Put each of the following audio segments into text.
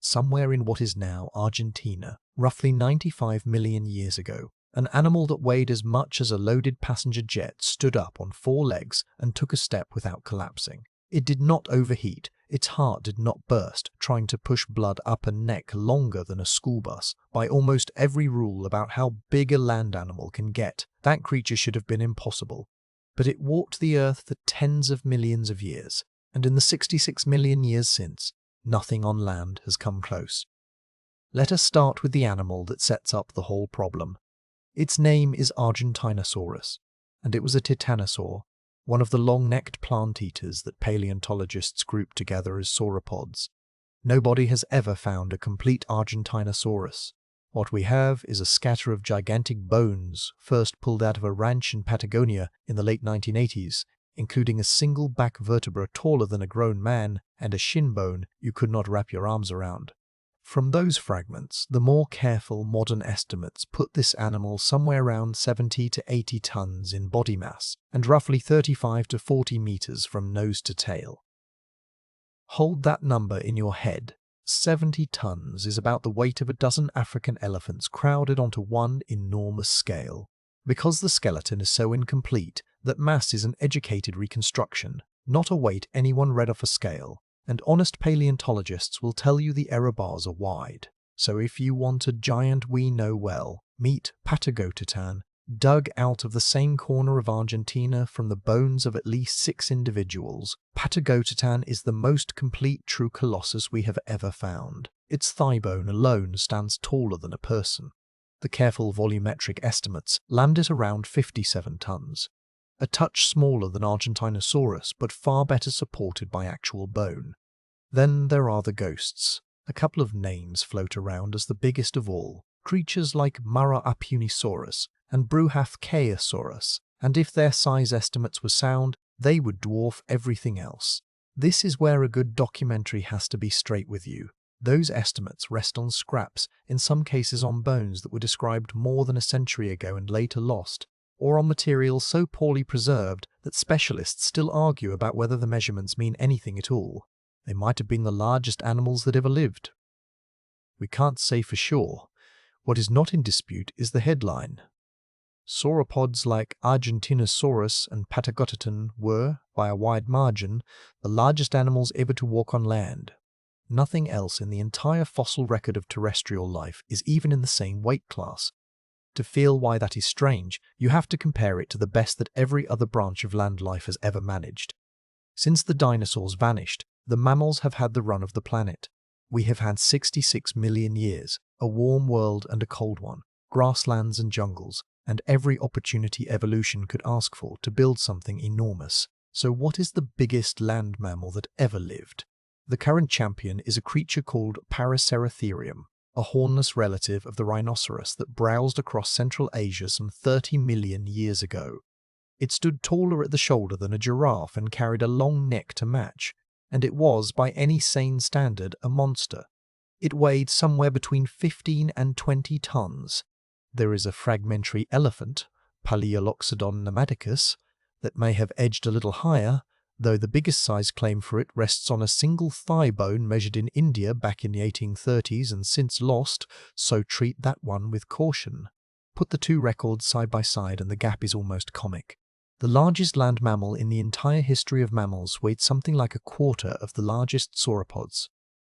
somewhere in what is now Argentina, roughly 95 million years ago. An animal that weighed as much as a loaded passenger jet stood up on 4 legs and took a step without collapsing. It did not overheat, its heart did not burst, trying to push blood up a neck longer than a school bus. By almost every rule about how big a land animal can get, that creature should have been impossible. But it walked the earth for tens of millions of years, and in the 66 million years since, nothing on land has come close. Let us start with the animal that sets up the whole problem. Its name is Argentinosaurus, and it was a titanosaur, one of the long-necked plant-eaters that paleontologists group together as sauropods. Nobody has ever found a complete Argentinosaurus. What we have is a scatter of gigantic bones, first pulled out of a ranch in Patagonia in the late 1980s, including a single back vertebra taller than a grown man and a shin bone you could not wrap your arms around. From those fragments, the more careful modern estimates put this animal somewhere around 70 to 80 tons in body mass and roughly 35 to 40 meters from nose to tail. Hold that number in your head. 70 tons is about the weight of a dozen African elephants crowded onto one enormous scale. Because the skeleton is so incomplete, that mass is an educated reconstruction, not a weight anyone read off a scale. And honest paleontologists will tell you the error bars are wide. So if you want a giant we know well, meet Patagotitan, dug out of the same corner of Argentina from the bones of at least 6 individuals. Patagotitan is the most complete true colossus we have ever found. Its thigh bone alone stands taller than a person. The careful volumetric estimates land it around 57 tons. A touch smaller than Argentinosaurus, but far better supported by actual bone. Then there are the ghosts. A couple of names float around as the biggest of all, creatures like Marapunisaurus and Bruhathcaeosaurus, and if their size estimates were sound, they would dwarf everything else. This is where a good documentary has to be straight with you. Those estimates rest on scraps, in some cases on bones that were described more than a century ago and later lost, or on material so poorly preserved that specialists still argue about whether the measurements mean anything at all. They might have been the largest animals that ever lived. We can't say for sure. What is not in dispute is the headline. Sauropods like Argentinosaurus and Patagotitan were, by a wide margin, the largest animals ever to walk on land. Nothing else in the entire fossil record of terrestrial life is even in the same weight class. To feel why that is strange, you have to compare it to the best that every other branch of land life has ever managed. Since the dinosaurs vanished, the mammals have had the run of the planet. We have had 66 million years, a warm world and a cold one, grasslands and jungles, and every opportunity evolution could ask for to build something enormous. So what is the biggest land mammal that ever lived? The current champion is a creature called Paraceratherium, a hornless relative of the rhinoceros that browsed across Central Asia some 30 million years ago. It stood taller at the shoulder than a giraffe and carried a long neck to match, and it was, by any sane standard, a monster. It weighed somewhere between 15 and 20 tons. There is a fragmentary elephant, Paleoloxodon pneumaticus, that may have edged a little higher, though the biggest size claim for it rests on a single thigh bone measured in India back in the 1830s and since lost, so treat that one with caution. Put the two records side by side and the gap is almost comic. The largest land mammal in the entire history of mammals weighed something like a quarter of the largest sauropods.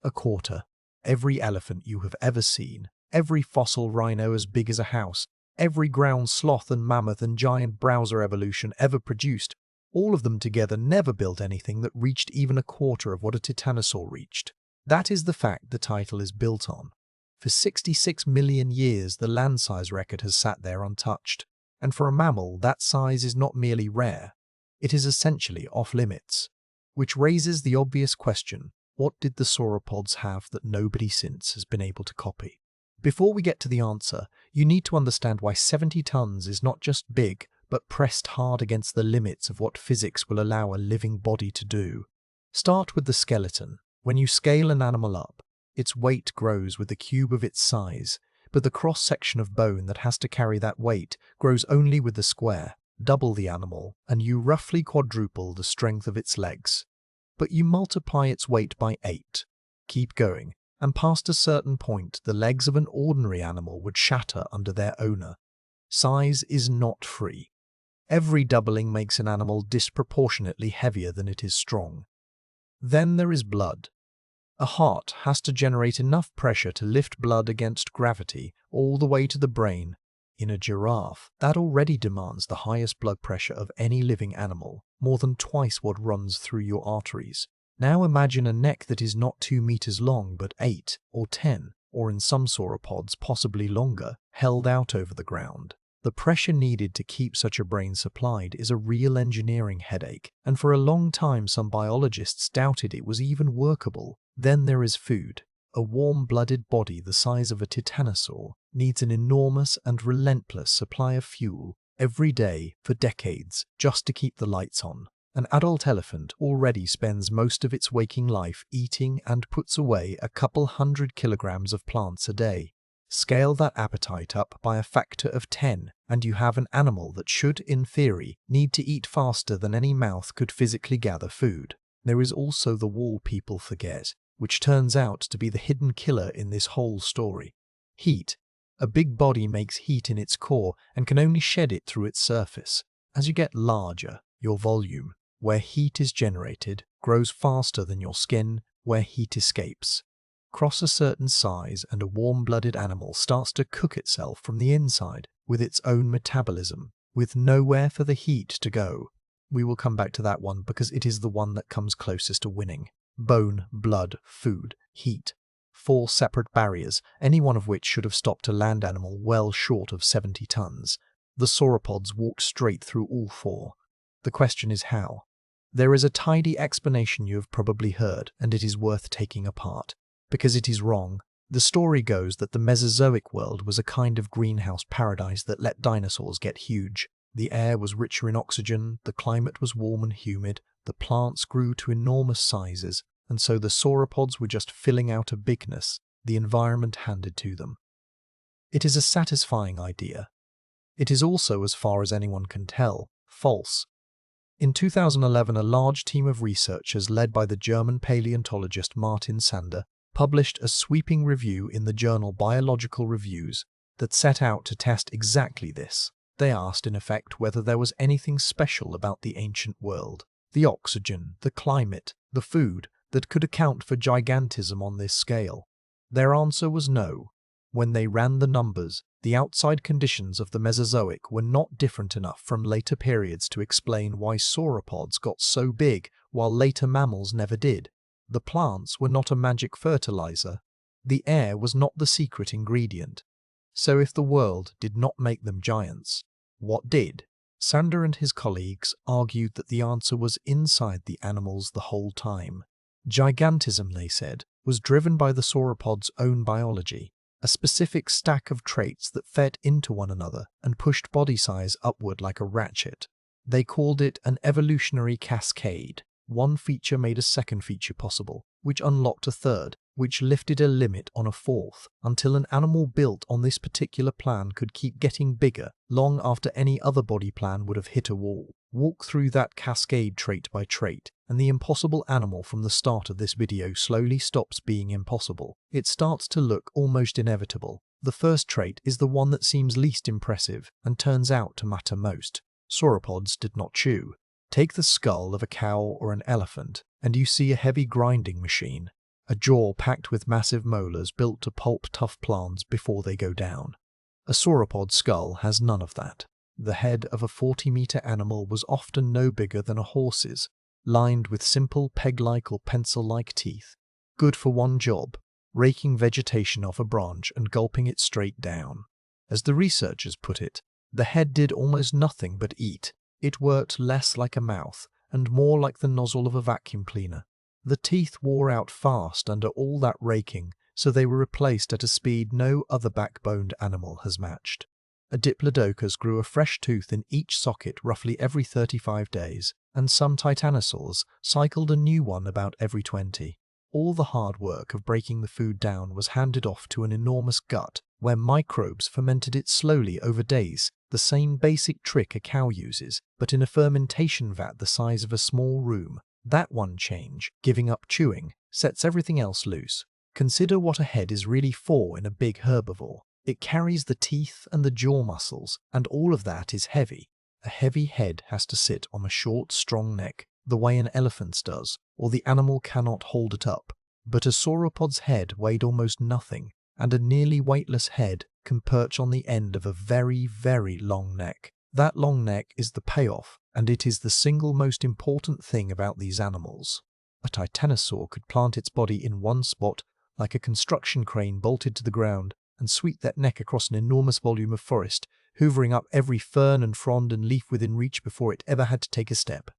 A quarter. Every elephant you have ever seen, every fossil rhino as big as a house, every ground sloth and mammoth and giant browser evolution ever produced, all of them together never built anything that reached even a quarter of what a titanosaur reached. That is the fact the title is built on. For 66 million years, the land size record has sat there untouched. And for a mammal, that size is not merely rare. It is essentially off-limits. Which raises the obvious question, what did the sauropods have that nobody since has been able to copy? Before we get to the answer, you need to understand why 70 tons is not just big, but pressed hard against the limits of what physics will allow a living body to do. Start with the skeleton. When you scale an animal up, its weight grows with the cube of its size, but the cross-section of bone that has to carry that weight grows only with the square. Double the animal, and you roughly quadruple the strength of its legs. But you multiply its weight by 8. Keep going, and past a certain point the legs of an ordinary animal would shatter under their owner. Size is not free. Every doubling makes an animal disproportionately heavier than it is strong. Then there is blood. A heart has to generate enough pressure to lift blood against gravity all the way to the brain. In a giraffe, that already demands the highest blood pressure of any living animal, more than twice what runs through your arteries. Now imagine a neck that is not 2 meters long but 8 or 10, or in some sauropods possibly longer, held out over the ground. The pressure needed to keep such a brain supplied is a real engineering headache, and for a long time some biologists doubted it was even workable. Then there is food. A warm-blooded body the size of a titanosaur needs an enormous and relentless supply of fuel every day for decades just to keep the lights on. An adult elephant already spends most of its waking life eating and puts away a couple 100 kilograms of plants a day. Scale that appetite up by a factor of 10, and you have an animal that should, in theory, need to eat faster than any mouth could physically gather food. There is also the wall people forget, which turns out to be the hidden killer in this whole story. Heat. A big body makes heat in its core and can only shed it through its surface. As you get larger, your volume, where heat is generated, grows faster than your skin, where heat escapes. Cross a certain size and a warm-blooded animal starts to cook itself from the inside with its own metabolism, with nowhere for the heat to go. We will come back to that one because it is the one that comes closest to winning. Bone, blood, food, heat. 4 separate barriers, any one of which should have stopped a land animal well short of 70 tons. The sauropods walked straight through all 4. The question is how. There is a tidy explanation you have probably heard, and it is worth taking apart. Because it is wrong. The story goes that the Mesozoic world was a kind of greenhouse paradise that let dinosaurs get huge. The air was richer in oxygen, the climate was warm and humid, the plants grew to enormous sizes, and so the sauropods were just filling out a bigness the environment handed to them. It is a satisfying idea. It is also, as far as anyone can tell, false. In 2011, a large team of researchers led by the German paleontologist Martin Sander published a sweeping review in the journal Biological Reviews that set out to test exactly this. They asked, in effect, whether there was anything special about the ancient world, the oxygen, the climate, the food, that could account for gigantism on this scale. Their answer was no. When they ran the numbers, the outside conditions of the Mesozoic were not different enough from later periods to explain why sauropods got so big while later mammals never did. The plants were not a magic fertilizer. The air was not the secret ingredient. So if the world did not make them giants, what did? Sander and his colleagues argued that the answer was inside the animals the whole time. Gigantism, they said, was driven by the sauropods' own biology, a specific stack of traits that fed into one another and pushed body size upward like a ratchet. They called it an evolutionary cascade. One feature made a second feature possible, which unlocked a third, which lifted a limit on a fourth, until an animal built on this particular plan could keep getting bigger long after any other body plan would have hit a wall. Walk through that cascade trait by trait, and the impossible animal from the start of this video slowly stops being impossible. It starts to look almost inevitable. The first trait is the one that seems least impressive and turns out to matter most. Sauropods did not chew. Take the skull of a cow or an elephant, and you see a heavy grinding machine, a jaw packed with massive molars built to pulp tough plants before they go down. A sauropod skull has none of that. The head of a 40-meter animal was often no bigger than a horse's, lined with simple peg-like or pencil-like teeth, good for one job, raking vegetation off a branch and gulping it straight down. As the researchers put it, the head did almost nothing but eat. It worked less like a mouth and more like the nozzle of a vacuum cleaner. The teeth wore out fast under all that raking, so they were replaced at a speed no other backboned animal has matched. A diplodocus grew a fresh tooth in each socket roughly every 35 days, and some titanosaurs cycled a new one about every 20. All the hard work of breaking the food down was handed off to an enormous gut, where microbes fermented it slowly over days, the same basic trick a cow uses, but in a fermentation vat the size of a small room. That one change, giving up chewing, sets everything else loose. Consider what a head is really for in a big herbivore. It carries the teeth and the jaw muscles, and all of that is heavy. A heavy head has to sit on a short, strong neck, the way an elephant's does, or the animal cannot hold it up. But a sauropod's head weighed almost nothing, and a nearly weightless head can perch on the end of a very, very long neck. That long neck is the payoff, and it is the single most important thing about these animals. A titanosaur could plant its body in one spot, like a construction crane bolted to the ground, and sweep that neck across an enormous volume of forest, hoovering up every fern and frond and leaf within reach before it ever had to take a step.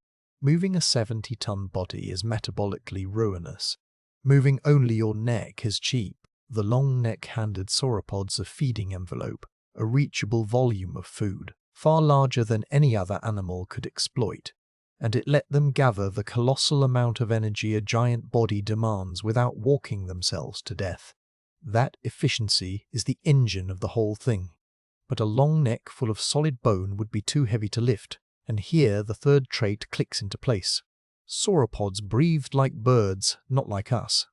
Moving a 70-ton body is metabolically ruinous. Moving only your neck is cheap. The long neck handed sauropods a feeding envelope, a reachable volume of food, far larger than any other animal could exploit, and it let them gather the colossal amount of energy a giant body demands without walking themselves to death. That efficiency is the engine of the whole thing. But a long neck full of solid bone would be too heavy to lift, and here the third trait clicks into place. Sauropods breathed like birds, not like us.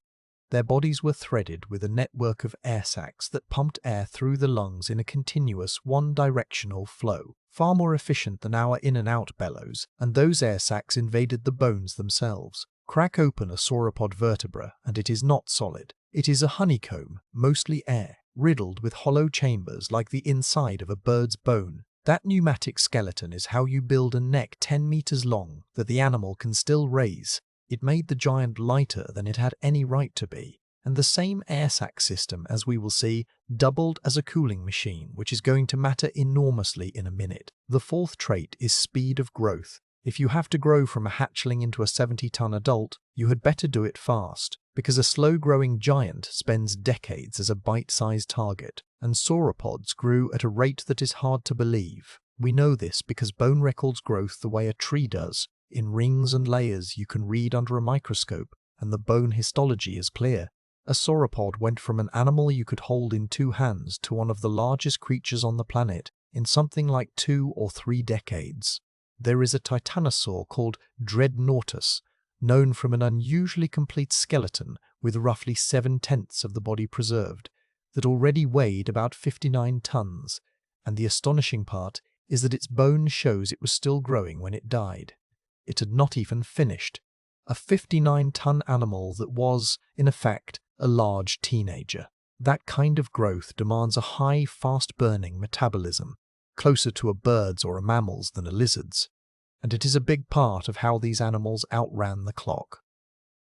Their bodies were threaded with a network of air sacs that pumped air through the lungs in a continuous, one-directional flow, far more efficient than our in-and-out bellows, and those air sacs invaded the bones themselves. Crack open a sauropod vertebra, and it is not solid. It is a honeycomb, mostly air, riddled with hollow chambers like the inside of a bird's bone. That pneumatic skeleton is how you build a neck 10 meters long that the animal can still raise. It made the giant lighter than it had any right to be, and the same air sac system, as we will see, doubled as a cooling machine, which is going to matter enormously in a minute. The fourth trait is speed of growth. If you have to grow from a hatchling into a 70-ton adult, you had better do it fast, because a slow-growing giant spends decades as a bite-sized target, and sauropods grew at a rate that is hard to believe. We know this because bone records growth the way a tree does, in rings and layers you can read under a microscope, and the bone histology is clear. A sauropod went from an animal you could hold in 2 hands to one of the largest creatures on the planet in something like 2 or 3 decades. There is a titanosaur called Dreadnoughtus, known from an unusually complete skeleton with roughly 7/10 of the body preserved, that already weighed about 59 tons, and the astonishing part is that its bone shows it was still growing when it died. It had not even finished. A 59-ton animal that was, in effect, a large teenager. That kind of growth demands a high, fast-burning metabolism, closer to a bird's or a mammal's than a lizard's, and it is a big part of how these animals outran the clock.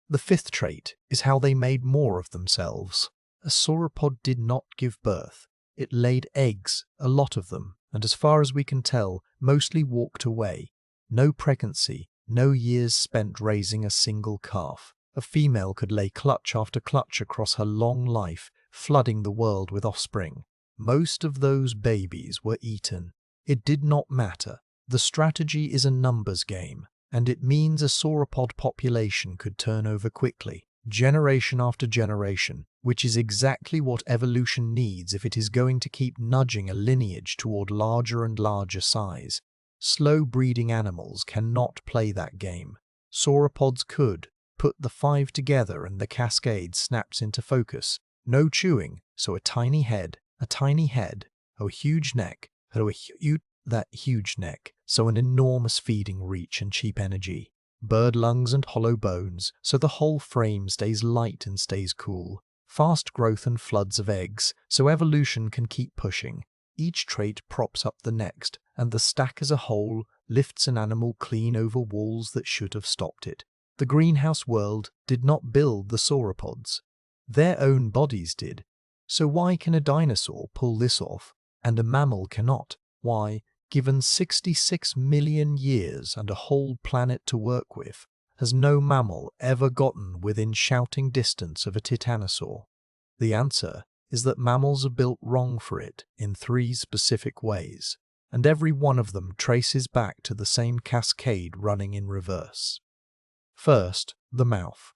The fifth trait is how they made more of themselves. A sauropod did not give birth. It laid eggs, a lot of them, and as far as we can tell, mostly walked away. No pregnancy, no years spent raising a single calf. A female could lay clutch after clutch across her long life, flooding the world with offspring. Most of those babies were eaten. It did not matter. The strategy is a numbers game, and it means a sauropod population could turn over quickly, generation after generation, which is exactly what evolution needs if it is going to keep nudging a lineage toward larger and larger size. Slow breeding animals cannot play that game. Sauropods could. Put the 5 together and the cascade snaps into focus. No chewing, so a tiny head, a huge neck, that huge neck, so an enormous feeding reach and cheap energy. Bird lungs and hollow bones, so the whole frame stays light and stays cool. Fast growth and floods of eggs, so evolution can keep pushing. Each trait props up the next, and the stack as a whole lifts an animal clean over walls that should have stopped it. The greenhouse world did not build the sauropods. Their own bodies did. So why can a dinosaur pull this off, and a mammal cannot? Why, given 66 million years and a whole planet to work with, has no mammal ever gotten within shouting distance of a titanosaur? The answer is that mammals are built wrong for it in 3 specific ways, and every one of them traces back to the same cascade running in reverse. First, the mouth.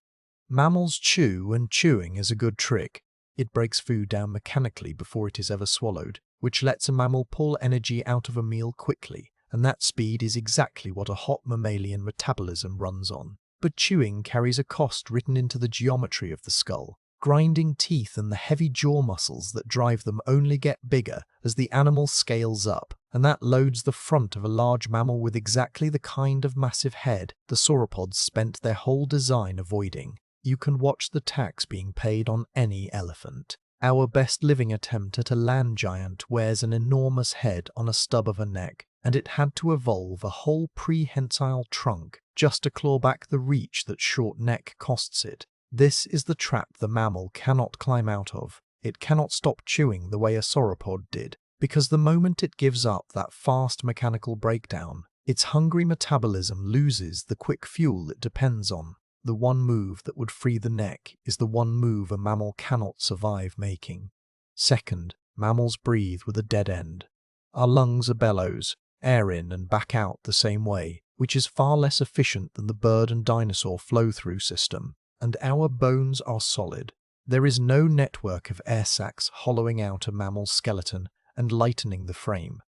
Mammals chew, and chewing is a good trick. It breaks food down mechanically before it is ever swallowed, which lets a mammal pull energy out of a meal quickly, and that speed is exactly what a hot mammalian metabolism runs on. But chewing carries a cost written into the geometry of the skull. grinding teeth and the heavy jaw muscles that drive them only get bigger as the animal scales up, and that loads the front of a large mammal with exactly the kind of massive head the sauropods spent their whole design avoiding. You can watch the tax being paid on any elephant. Our best living attempt at a land giant wears an enormous head on a stub of a neck, and it had to evolve a whole prehensile trunk just to claw back the reach that short neck costs it. This is the trap the mammal cannot climb out of. It cannot stop chewing the way a sauropod did, because the moment it gives up that fast mechanical breakdown, its hungry metabolism loses the quick fuel it depends on. The one move that would free the neck is the one move a mammal cannot survive making. Second, mammals breathe with a dead end. Our lungs are bellows, air in and back out the same way, which is far less efficient than the bird and dinosaur flow-through system. And our bones are solid. There is no network of air sacs hollowing out a mammal's skeleton and lightening the frame.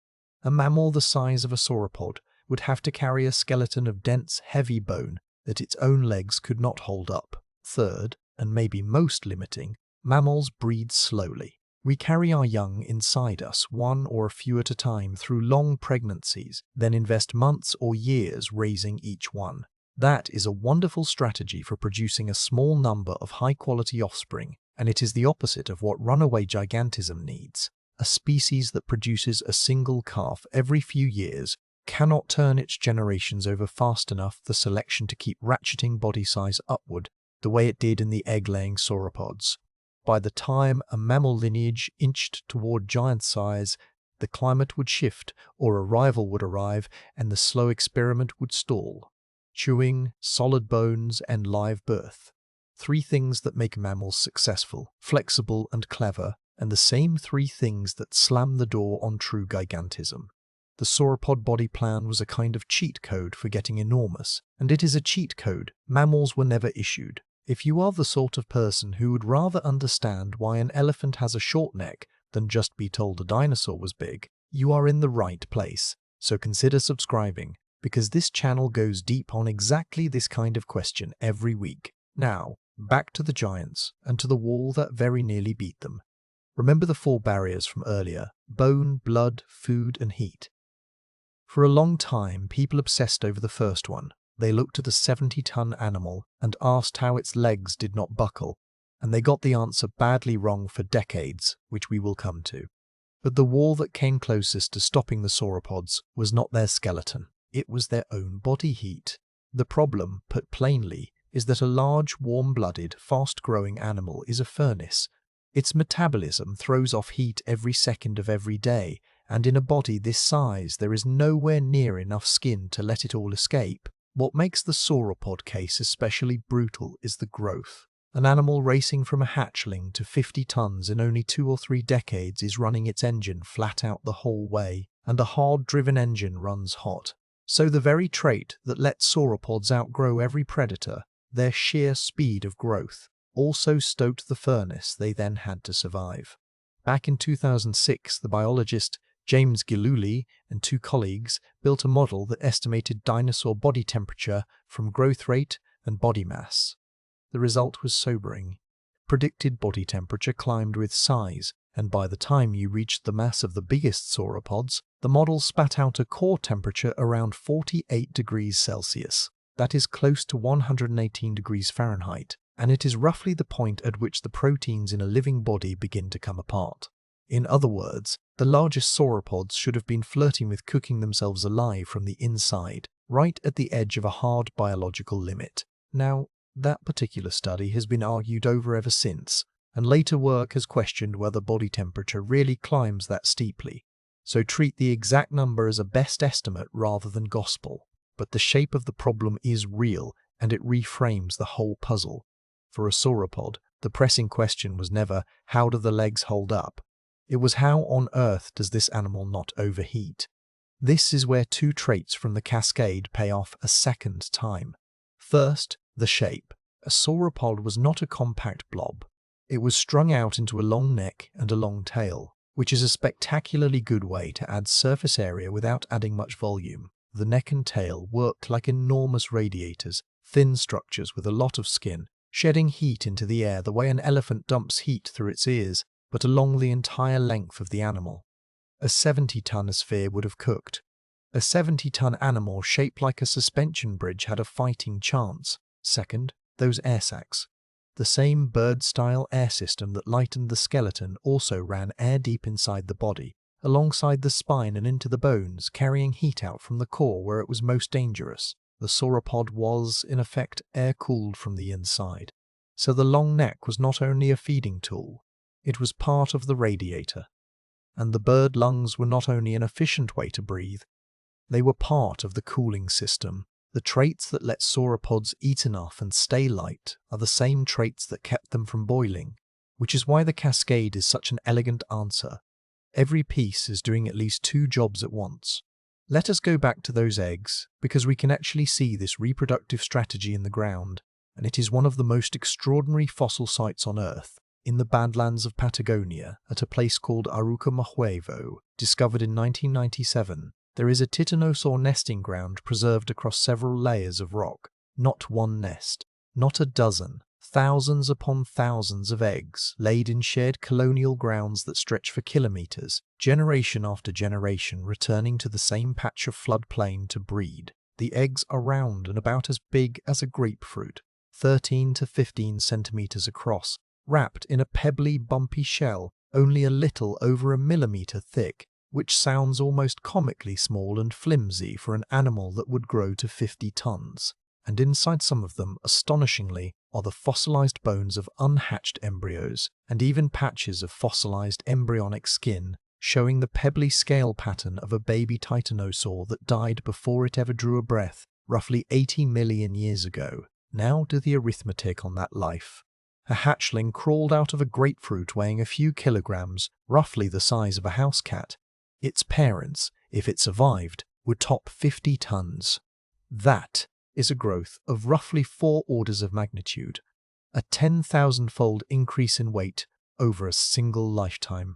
A mammal the size of a sauropod would have to carry a skeleton of dense, heavy bone that its own legs could not hold up. Third, and maybe most limiting, mammals breed slowly. We carry our young inside us, one or a few at a time, through long pregnancies, then invest months or years raising each one. That is a wonderful strategy for producing a small number of high-quality offspring, and it is the opposite of what runaway gigantism needs. A species that produces a single calf every few years cannot turn its generations over fast enough for selection to keep ratcheting body size upward the way it did in the egg-laying sauropods. By the time a mammal lineage inched toward giant size, the climate would shift, or a rival would arrive, and the slow experiment would stall. Chewing, solid bones, and live birth. Three things that make mammals successful, flexible, and clever, and the same three things that slam the door on true gigantism. The sauropod body plan was a kind of cheat code for getting enormous, and it is a cheat code mammals were never issued. If you are the sort of person who would rather understand why an elephant has a short neck than just be told a dinosaur was big, you are in the right place, so consider subscribing, because this channel goes deep on exactly this kind of question every week. Now, back to the giants, and to the wall that very nearly beat them. Remember the four barriers from earlier: bone, blood, food, and heat. For a long time, people obsessed over the first one. They looked at a 70-ton animal and asked how its legs did not buckle, and they got the answer badly wrong for decades, which we will come to. But the wall that came closest to stopping the sauropods was not their skeleton. It was their own body heat. The problem, put plainly, is that a large, warm-blooded, fast-growing animal is a furnace. Its metabolism throws off heat every second of every day, and in a body this size there is nowhere near enough skin to let it all escape. What makes the sauropod case especially brutal is the growth. An animal racing from a hatchling to 50 tons in only 2 or 3 decades is running its engine flat out the whole way, and a hard-driven engine runs hot. So the very trait that lets sauropods outgrow every predator, their sheer speed of growth, also stoked the furnace they then had to survive. Back in 2006, the biologist James Gillooly and 2 colleagues built a model that estimated dinosaur body temperature from growth rate and body mass. The result was sobering. Predicted body temperature climbed with size, and by the time you reached the mass of the biggest sauropods, the model spat out a core temperature around 48 degrees Celsius. That is close to 118 degrees Fahrenheit, and it is roughly the point at which the proteins in a living body begin to come apart. In other words, the largest sauropods should have been flirting with cooking themselves alive from the inside, right at the edge of a hard biological limit. Now, that particular study has been argued over ever since, and later work has questioned whether body temperature really climbs that steeply. So treat the exact number as a best estimate rather than gospel. But the shape of the problem is real, and it reframes the whole puzzle. For a sauropod, the pressing question was never, how do the legs hold up? It was, how on earth does this animal not overheat? This is where 2 traits from the cascade pay off a second time. First, the shape. A sauropod was not a compact blob. It was strung out into a long neck and a long tail, which is a spectacularly good way to add surface area without adding much volume. The neck and tail worked like enormous radiators, thin structures with a lot of skin, shedding heat into the air the way an elephant dumps heat through its ears, but along the entire length of the animal. A 70-ton sphere would have cooked. A 70-ton animal shaped like a suspension bridge had a fighting chance. Second, those air sacs. The same bird-style air system that lightened the skeleton also ran air deep inside the body, alongside the spine and into the bones, carrying heat out from the core where it was most dangerous. The sauropod was, in effect, air-cooled from the inside. So the long neck was not only a feeding tool, it was part of the radiator. And the bird lungs were not only an efficient way to breathe, they were part of the cooling system. The traits that let sauropods eat enough and stay light are the same traits that kept them from boiling, which is why the cascade is such an elegant answer. Every piece is doing at least two jobs at once. Let us go back to those eggs, because we can actually see this reproductive strategy in the ground, and it is one of the most extraordinary fossil sites on Earth. In the Badlands of Patagonia, at a place called Arucamahuevo, discovered in 1997, there is a titanosaur nesting ground preserved across several layers of rock. Not one nest, not a dozen, thousands upon thousands of eggs laid in shared colonial grounds that stretch for kilometers, generation after generation returning to the same patch of floodplain to breed. The eggs are round and about as big as a grapefruit, 13 to 15 centimeters across, wrapped in a pebbly, bumpy shell only a little over a millimeter thick, which sounds almost comically small and flimsy for an animal that would grow to 50 tons. And inside some of them, astonishingly, are the fossilized bones of unhatched embryos, and even patches of fossilized embryonic skin, showing the pebbly scale pattern of a baby titanosaur that died before it ever drew a breath, roughly 80 million years ago. Now do the arithmetic on that life. A hatchling crawled out of a grapefruit weighing a few kilograms, roughly the size of a house cat. Its parents, if it survived, would top 50 tons. That is a growth of roughly 4 orders of magnitude, a 10,000-fold increase in weight over a single lifetime.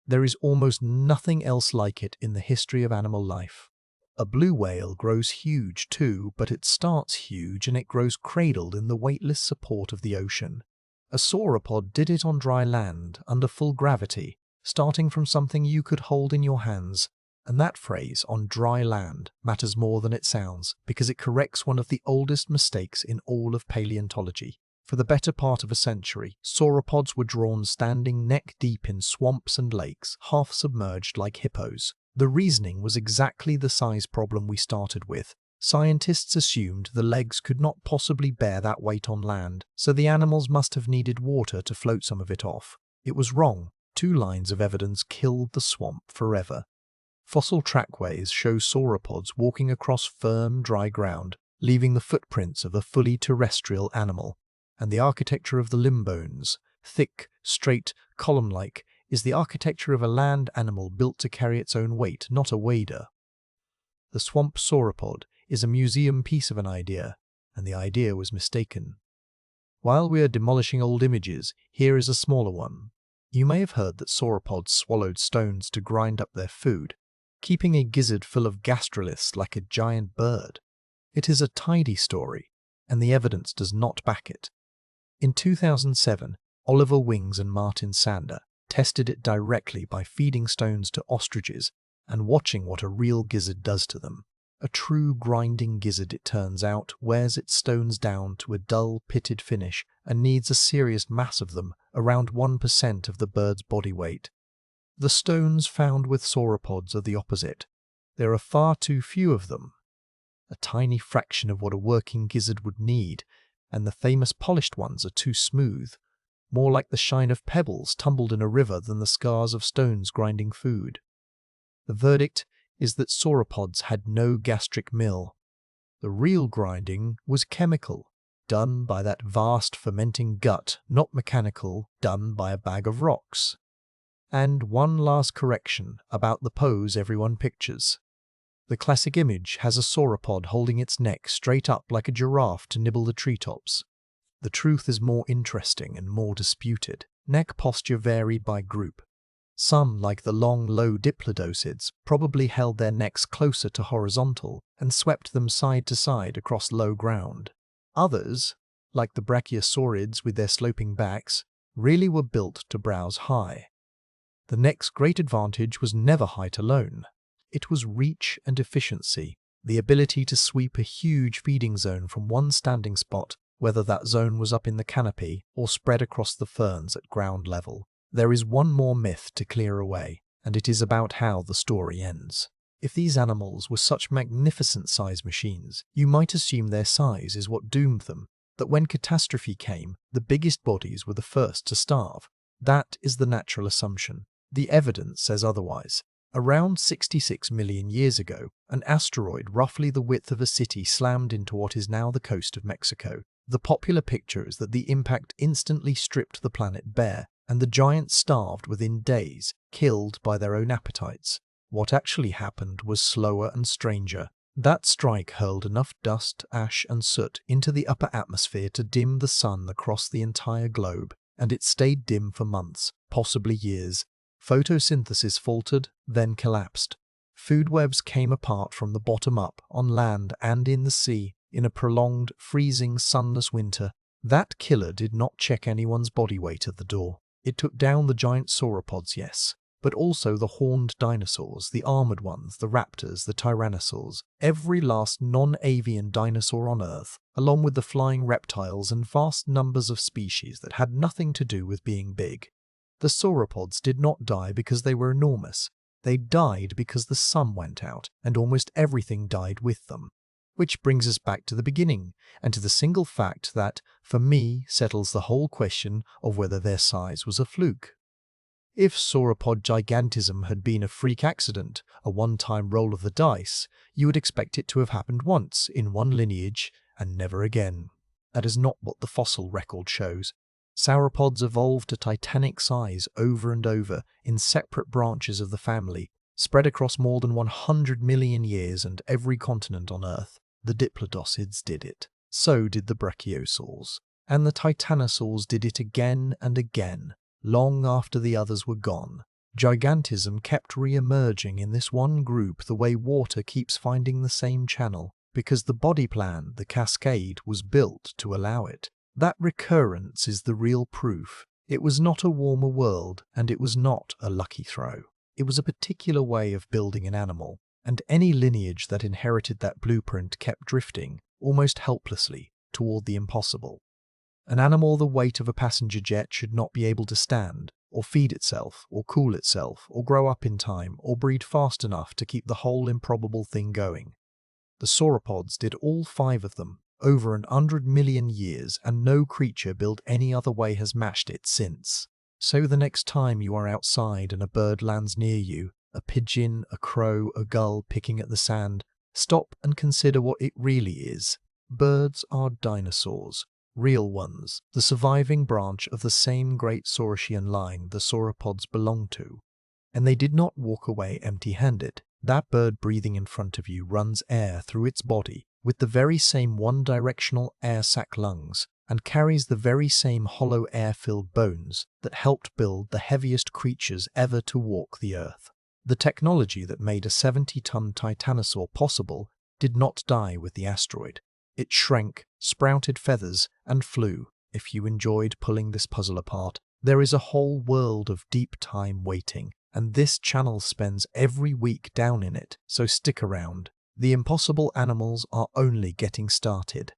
There is almost nothing else like it in the history of animal life. A blue whale grows huge too, but it starts huge and it grows cradled in the weightless support of the ocean. A sauropod did it on dry land, under full gravity, starting from something you could hold in your hands. And that phrase, on dry land, matters more than it sounds, because it corrects one of the oldest mistakes in all of paleontology. For the better part of a century, sauropods were drawn standing neck-deep in swamps and lakes, half submerged like hippos. The reasoning was exactly the size problem we started with. Scientists assumed the legs could not possibly bear that weight on land, so the animals must have needed water to float some of it off. It was wrong. 2 lines of evidence killed the swamp forever. Fossil trackways show sauropods walking across firm, dry ground, leaving the footprints of a fully terrestrial animal. And the architecture of the limb bones, thick, straight, column-like, is the architecture of a land animal built to carry its own weight, not a wader. The swamp sauropod is a museum piece of an idea, and the idea was mistaken. While we are demolishing old images, here is a smaller one. You may have heard that sauropods swallowed stones to grind up their food, keeping a gizzard full of gastroliths like a giant bird. It is a tidy story, and the evidence does not back it. In 2007, Oliver Wings and Martin Sander tested it directly by feeding stones to ostriches and watching what a real gizzard does to them. A true grinding gizzard, it turns out, wears its stones down to a dull, pitted finish and needs a serious mass of them, around 1% of the bird's body weight. The stones found with sauropods are the opposite. There are far too few of them, a tiny fraction of what a working gizzard would need, and the famous polished ones are too smooth, more like the shine of pebbles tumbled in a river than the scars of stones grinding food. The verdict is that sauropods had no gastric mill. The real grinding was chemical, done by that vast fermenting gut, not mechanical, done by a bag of rocks. And one last correction about the pose everyone pictures. The classic image has a sauropod holding its neck straight up like a giraffe to nibble the treetops. The truth is more interesting and more disputed. Neck posture varied by group. Some, like the long, low diplodocids, probably held their necks closer to horizontal and swept them side to side across low ground. Others, like the brachiosaurids with their sloping backs, really were built to browse high. The next great advantage was never height alone. It was reach and efficiency, the ability to sweep a huge feeding zone from one standing spot, whether that zone was up in the canopy or spread across the ferns at ground level. There is one more myth to clear away, and it is about how the story ends. If these animals were such magnificent size machines, you might assume their size is what doomed them, that when catastrophe came, the biggest bodies were the first to starve. That is the natural assumption. The evidence says otherwise. Around 66 million years ago, an asteroid roughly the width of a city slammed into what is now the coast of Mexico. The popular picture is that the impact instantly stripped the planet bare, and the giants starved within days, killed by their own appetites. What actually happened was slower and stranger. That strike hurled enough dust, ash, and soot into the upper atmosphere to dim the sun across the entire globe, and it stayed dim for months, possibly years. Photosynthesis faltered, then collapsed. Food webs came apart from the bottom up, on land and in the sea, in a prolonged, freezing, sunless winter. That killer did not check anyone's body weight at the door. It took down the giant sauropods, yes, but also the horned dinosaurs, the armored ones, the raptors, the tyrannosaurs, every last non-avian dinosaur on Earth, along with the flying reptiles and vast numbers of species that had nothing to do with being big. The sauropods did not die because they were enormous. They died because the sun went out, and almost everything died with them. Which brings us back to the beginning, and to the single fact that, for me, settles the whole question of whether their size was a fluke. If sauropod gigantism had been a freak accident, a one-time roll of the dice, you would expect it to have happened once, in one lineage, and never again. That is not what the fossil record shows. Sauropods evolved to titanic size over and over, in separate branches of the family, spread across more than 100 million years and every continent on Earth. The diplodocids did it. So did the brachiosaurs. And the titanosaurs did it again and again, long after the others were gone. Gigantism kept re-emerging in this one group the way water keeps finding the same channel, because the body plan, the cascade, was built to allow it. That recurrence is the real proof. It was not a warmer world, and it was not a lucky throw. It was a particular way of building an animal, and any lineage that inherited that blueprint kept drifting, almost helplessly, toward the impossible. An animal the weight of a passenger jet should not be able to stand, or feed itself, or cool itself, or grow up in time, or breed fast enough to keep the whole improbable thing going. The sauropods did all 5 of them, over 100 million years, and no creature built any other way has matched it since. So the next time you are outside and a bird lands near you, a pigeon, a crow, a gull picking at the sand, stop and consider what it really is. Birds are dinosaurs. Real ones, the surviving branch of the same great Saurian line the sauropods belonged to. And they did not walk away empty-handed. That bird breathing in front of you runs air through its body with the very same one-directional air sac lungs, and carries the very same hollow air-filled bones that helped build the heaviest creatures ever to walk the earth. The technology that made a 70-ton titanosaur possible did not die with the asteroid. It shrank, sprouted feathers, and flew. If you enjoyed pulling this puzzle apart, there is a whole world of deep time waiting, and this channel spends every week down in it, so stick around. The impossible animals are only getting started.